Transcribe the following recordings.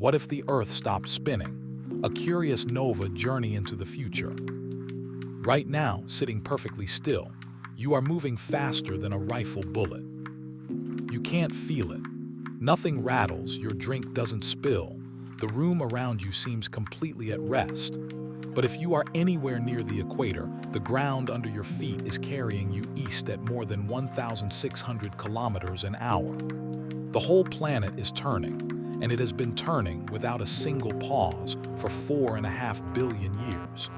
What if the Earth stopped spinning? A curious nova journey into the future. Right now, sitting perfectly still, you are moving faster than a rifle bullet. You can't feel it. Nothing rattles, your drink doesn't spill. The room around you seems completely at rest. But if you are anywhere near the equator, the ground under your feet is carrying you east at more than 1,600 kilometers an hour. The whole planet is turning, and it has been turning without a single pause for 4.5 billion years.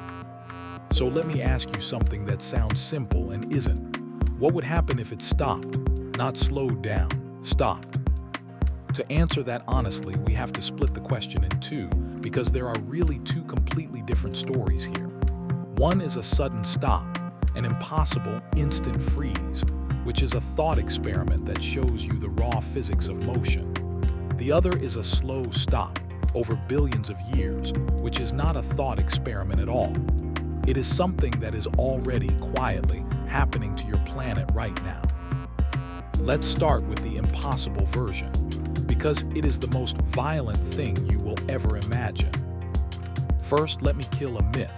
So let me ask you something that sounds simple and isn't. What would happen if it stopped? Not slowed down, stopped. To answer that honestly, we have to split the question in two, because there are really two completely different stories here. One is a sudden stop, an impossible instant freeze, which is a thought experiment that shows you the raw physics of motion. The other is a slow stop, over billions of years, which is not a thought experiment at all. It is something that is already quietly happening to your planet right now. Let's start with the impossible version, because it is the most violent thing you will ever imagine. First, let me kill a myth.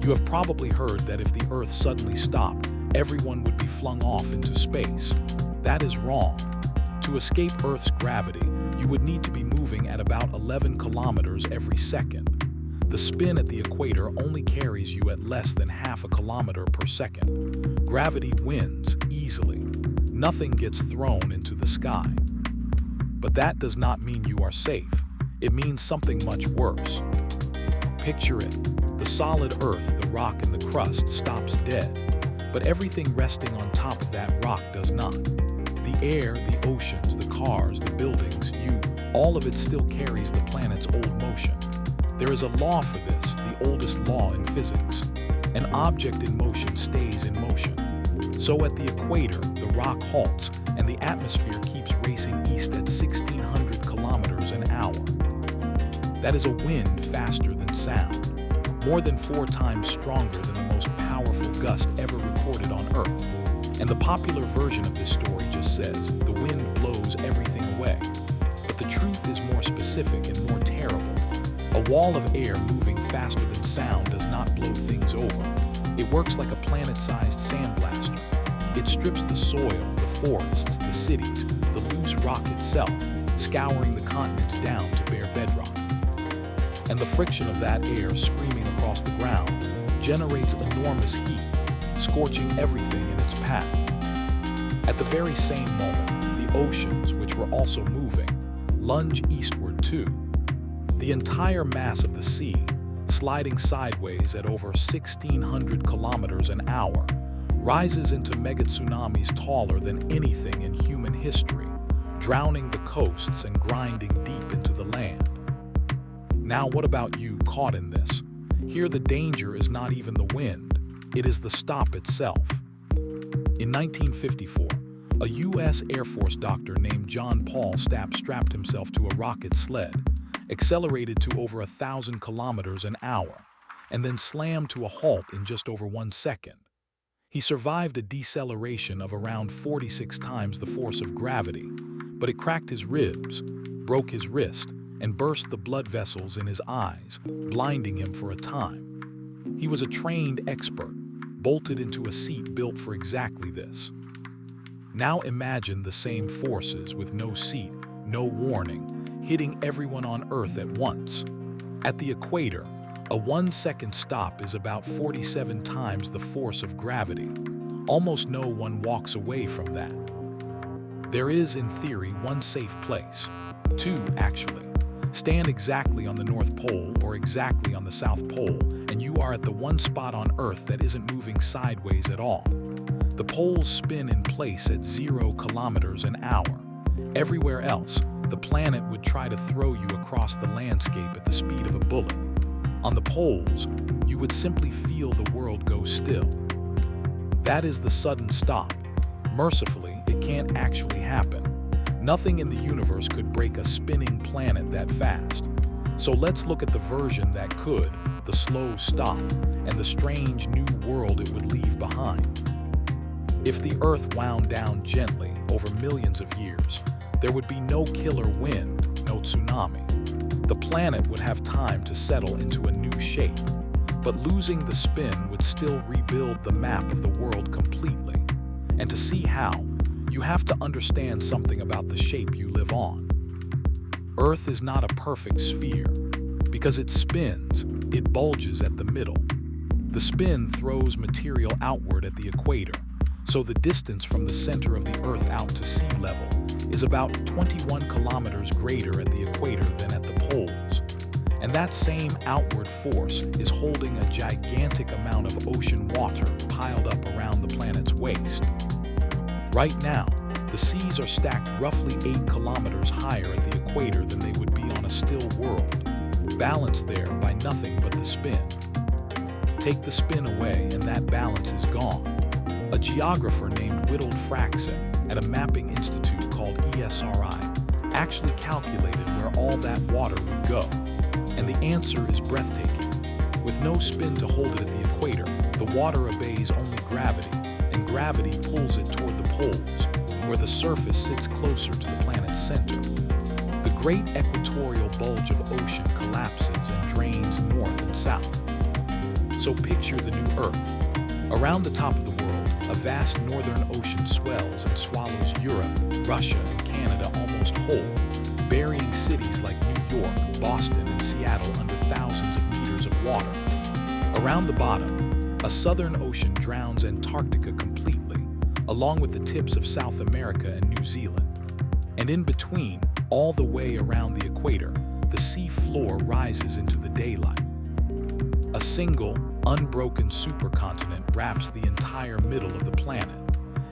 You have probably heard that if the Earth suddenly stopped, everyone would be flung off into space. That is wrong. To escape Earth's gravity, you would need to be moving at about 11 kilometers every second. The spin at the equator only carries you at less than half a kilometer per second. Gravity wins easily. Nothing gets thrown into the sky. But that does not mean you are safe. It means something much worse. Picture it. The solid Earth, the rock and the crust, stops dead. But everything resting on top of that rock does not. The air, the oceans, the cars, the buildings, you, all of it still carries the planet's old motion. There is a law for this, the oldest law in physics. An object in motion stays in motion. So at the equator, the rock halts, and the atmosphere keeps racing east at 1,600 kilometers an hour. That is a wind faster than sound, more than 4 times stronger than the most powerful gust ever recorded on Earth. And the popular version of this story just says, the wind blows everything away. But the truth is more specific and more terrible. A wall of air moving faster than sound does not blow things over. It works like a planet-sized sandblaster. It strips the soil, the forests, the cities, the loose rock itself, scouring the continents down to bare bedrock. And the friction of that air screaming across the ground generates enormous heat, scorching everything in its path. At the very same moment, the oceans, which were also moving, lunge eastward too. The entire mass of the sea, sliding sideways at over 1,600 kilometers an hour, rises into mega-tsunamis taller than anything in human history, drowning the coasts and grinding deep into the land. Now what about you caught in this? Here the danger is not even the wind, it is the stop itself. In 1954, a U.S. Air Force doctor named Paul Stapp strapped himself to a rocket sled, accelerated to over 1,000 kilometers an hour, and then slammed to a halt in just over 1 second. He survived a deceleration of around 46 times the force of gravity, but it cracked his ribs, broke his wrist, and burst the blood vessels in his eyes, blinding him for a time. He was a trained expert, bolted into a seat built for exactly this. Now imagine the same forces with no seat, no warning, hitting everyone on Earth at once. At the equator, a 1-second stop is about 47 times the force of gravity. Almost no one walks away from that. There is, in theory, one safe place. 2, actually. Stand exactly on the North Pole or exactly on the South Pole, and you are at the one spot on Earth that isn't moving sideways at all. The poles spin in place at 0 kilometers an hour. Everywhere else, the planet would try to throw you across the landscape at the speed of a bullet. On the poles, you would simply feel the world go still. That is the sudden stop. Mercifully, it can't actually happen. Nothing in the universe could break a spinning planet that fast. So let's look at the version that could, the slow stop, and the strange new world it would leave behind. If the Earth wound down gently over millions of years, there would be no killer wind, no tsunami. The planet would have time to settle into a new shape, but losing the spin would still rebuild the map of the world completely. And to see how, you have to understand something about the shape you live on. Earth is not a perfect sphere. Because it spins, it bulges at the middle. The spin throws material outward at the equator, so the distance from the center of the Earth out to sea level is about 21 kilometers greater at the equator than at the poles. And that same outward force is holding a gigantic amount of ocean water piled up around the planet's waist. Right now, the seas are stacked roughly 8 kilometers higher at the equator than they would be on a still world, balanced there by nothing but the spin. Take the spin away and that balance is gone. A geographer named Fraczek at a mapping institute called ESRI actually calculated where all that water would go. And the answer is breathtaking. With no spin to hold it at the equator, the water obeys only gravity, and gravity pulls it toward the poles, where the surface sits closer to the planet's center. The great equatorial bulge of ocean collapses and drains north and south. So picture the new Earth. Around the top of the world, a vast northern ocean swells and swallows Europe, Russia, and Canada almost whole, burying cities like New York, Boston, and Seattle under thousands of meters of water. Around the bottom, a southern ocean drowns Antarctica completely, along with the tips of South America and New Zealand. And in between, all the way around the equator, the sea floor rises into the daylight. A single, unbroken supercontinent wraps the entire middle of the planet,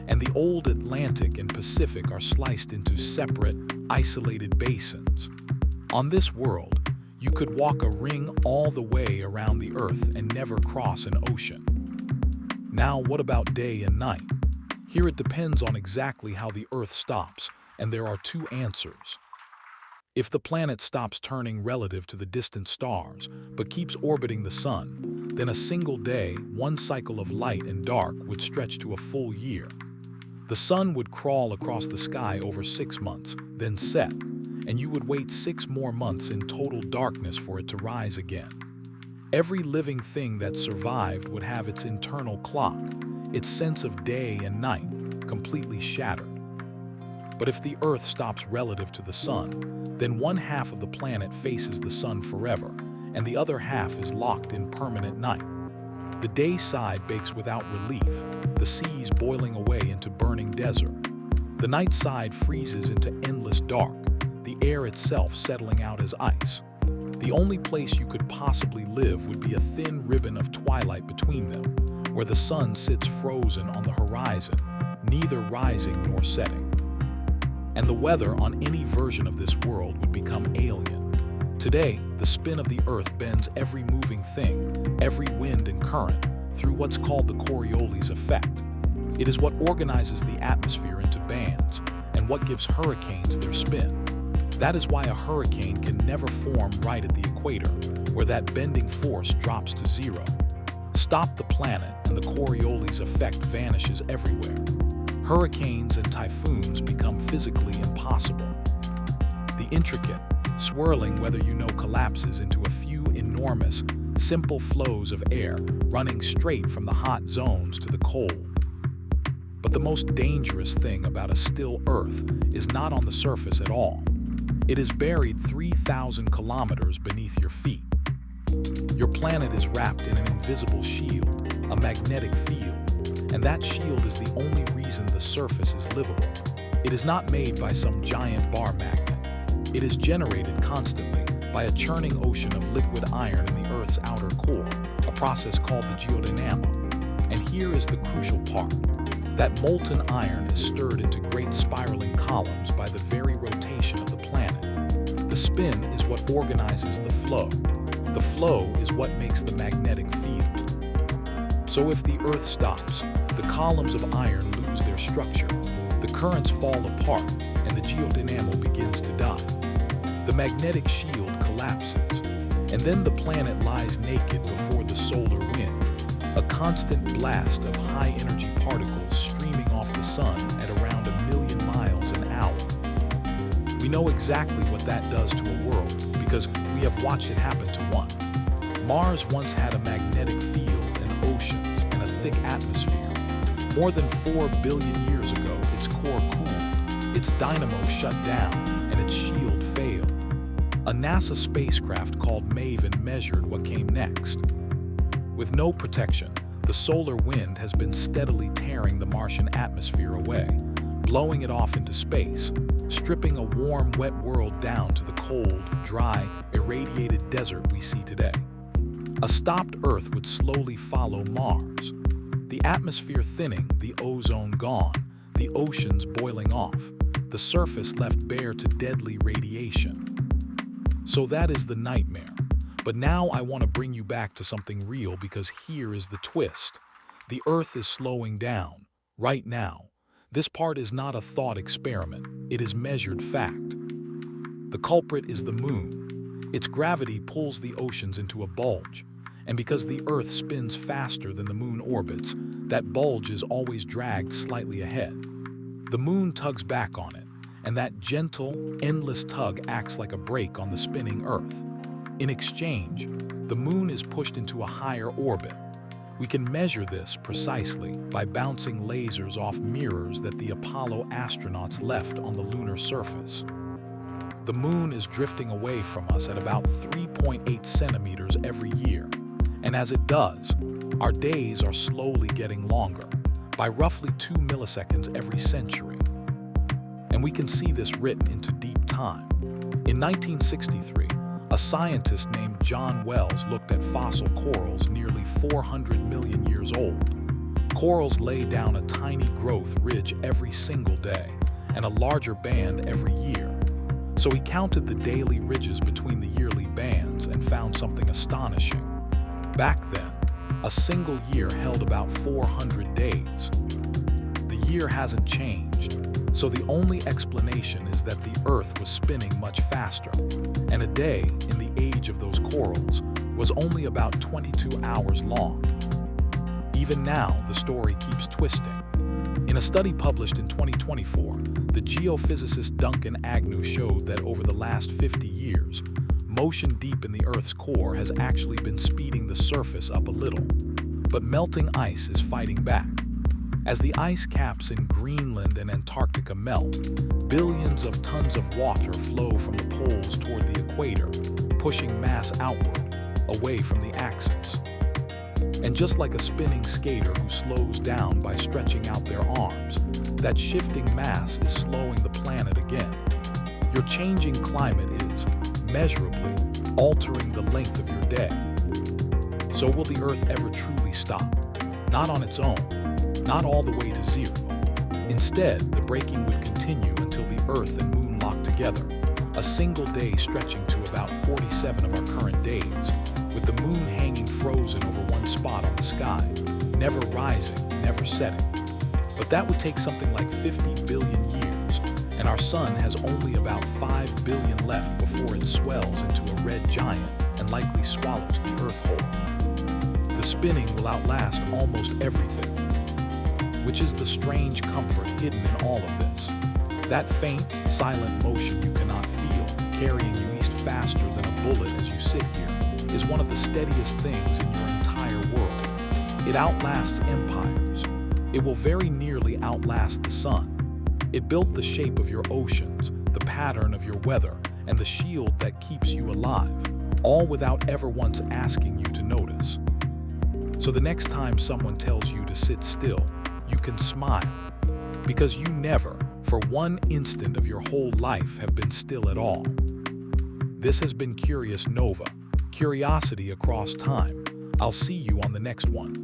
and the old Atlantic and Pacific are sliced into separate, isolated basins. On this world, you could walk a ring all the way around the Earth and never cross an ocean. Now, what about day and night? Here it depends on exactly how the Earth stops, and there are two answers. If the planet stops turning relative to the distant stars, but keeps orbiting the sun, then a single day, one cycle of light and dark would stretch to a full year. The sun would crawl across the sky over 6 months, then set, and you would wait 6 more months in total darkness for it to rise again. Every living thing that survived would have its internal clock, its sense of day and night, completely shattered. But if the Earth stops relative to the sun, then one half of the planet faces the sun forever, and the other half is locked in permanent night. The day side bakes without relief, the seas boiling away into burning desert. The night side freezes into endless dark, the air itself settling out as ice. The only place you could possibly live would be a thin ribbon of twilight between them, where the sun sits frozen on the horizon, neither rising nor setting. And the weather on any version of this world would become alien. Today, the spin of the Earth bends every moving thing, every wind and current, through what's called the Coriolis effect. It is what organizes the atmosphere into bands, and what gives hurricanes their spin. That is why a hurricane can never form right at the equator, where that bending force drops to zero. Stop the planet, and the Coriolis effect vanishes everywhere. Hurricanes and typhoons become physically impossible. The intricate, swirling collapses into a few enormous, simple flows of air running straight from the hot zones to the cold. But the most dangerous thing about a still Earth is not on the surface at all. It is buried 3,000 kilometers beneath your feet. Your planet is wrapped in an invisible shield, a magnetic field, and that shield is the only reason the surface is livable. It is not made by some giant bar magnet. It is generated constantly by a churning ocean of liquid iron in the Earth's outer core, a process called the geodynamo. And here is the crucial part. That molten iron is stirred into great spiraling columns by the very rotation of the planet. The spin is what organizes the flow. The flow is what makes the magnetic field. So if the Earth stops, the columns of iron lose their structure, the currents fall apart, and the geodynamo begins to die. The magnetic shield collapses, and then the planet lies naked before the solar wind, a constant blast of high-energy particles streaming off the sun at around 1 million miles an hour. We know exactly what that does to a world because we have watched it happen to one. Mars once had a magnetic field and oceans and a thick atmosphere. More than 4 billion years ago, its core cooled, its dynamo shut down, and its shield failed. A NASA spacecraft called MAVEN measured what came next. With no protection, the solar wind has been steadily tearing the Martian atmosphere away, blowing it off into space, stripping a warm, wet world down to the cold, dry, irradiated desert we see today. A stopped Earth would slowly follow Mars. The atmosphere thinning, the ozone gone, the oceans boiling off, the surface left bare to deadly radiation. So that is the nightmare. But now I want to bring you back to something real, because here is the twist. The Earth is slowing down, right now. This part is not a thought experiment, it is measured fact. The culprit is the Moon. Its gravity pulls the oceans into a bulge, and because the Earth spins faster than the Moon orbits, that bulge is always dragged slightly ahead. The Moon tugs back on it, and that gentle, endless tug acts like a brake on the spinning Earth. In exchange, the Moon is pushed into a higher orbit. We can measure this precisely by bouncing lasers off mirrors that the Apollo astronauts left on the lunar surface. The Moon is drifting away from us at about 3.8 centimeters every year, and as it does, our days are slowly getting longer, by roughly 2 milliseconds every century. And we can see this written into deep time. In 1963, a scientist named John Wells looked at fossil corals nearly 400 million years old. Corals lay down a tiny growth ridge every single day, and a larger band every year. So he counted the daily ridges between the yearly bands and found something astonishing. Back then, a single year held about 400 days. The year hasn't changed, so the only explanation is that the Earth was spinning much faster, and a day in the age of those corals was only about 22 hours long. Even now, the story keeps twisting. In a study published in 2024, the geophysicist Duncan Agnew showed that over the last 50 years, motion deep in the Earth's core has actually been speeding the surface up a little. But melting ice is fighting back. As the ice caps in Greenland and Antarctica melt, billions of tons of water flow from the poles toward the equator, pushing mass outward, away from the axis. And just like a spinning skater who slows down by stretching out their arms, that shifting mass is slowing the planet again. Your changing climate is, measurably, altering the length of your day. So will the Earth ever truly stop? Not on its own, not all the way to zero. Instead, the braking would continue until the Earth and Moon lock together, a single day stretching to about 47 of our current days, with the Moon hanging frozen over one spot on the sky, never rising, never setting. But that would take something like 50 billion years, and our Sun has only about 5 billion left before it swells into a red giant and likely swallows the Earth whole. The spinning will outlast almost everything, which is the strange comfort hidden in all of this. That faint, silent motion you cannot feel, carrying you east faster than a bullet as you sit here, is one of the steadiest things in your entire world. It outlasts empires. It will very nearly outlast the sun. It built the shape of your oceans, the pattern of your weather, and the shield that keeps you alive, all without ever once asking you to notice. So the next time someone tells you to sit still, you can smile, because you never, for one instant of your whole life, have been still at all. This has been Curious Nova, curiosity across time. I'll see you on the next one.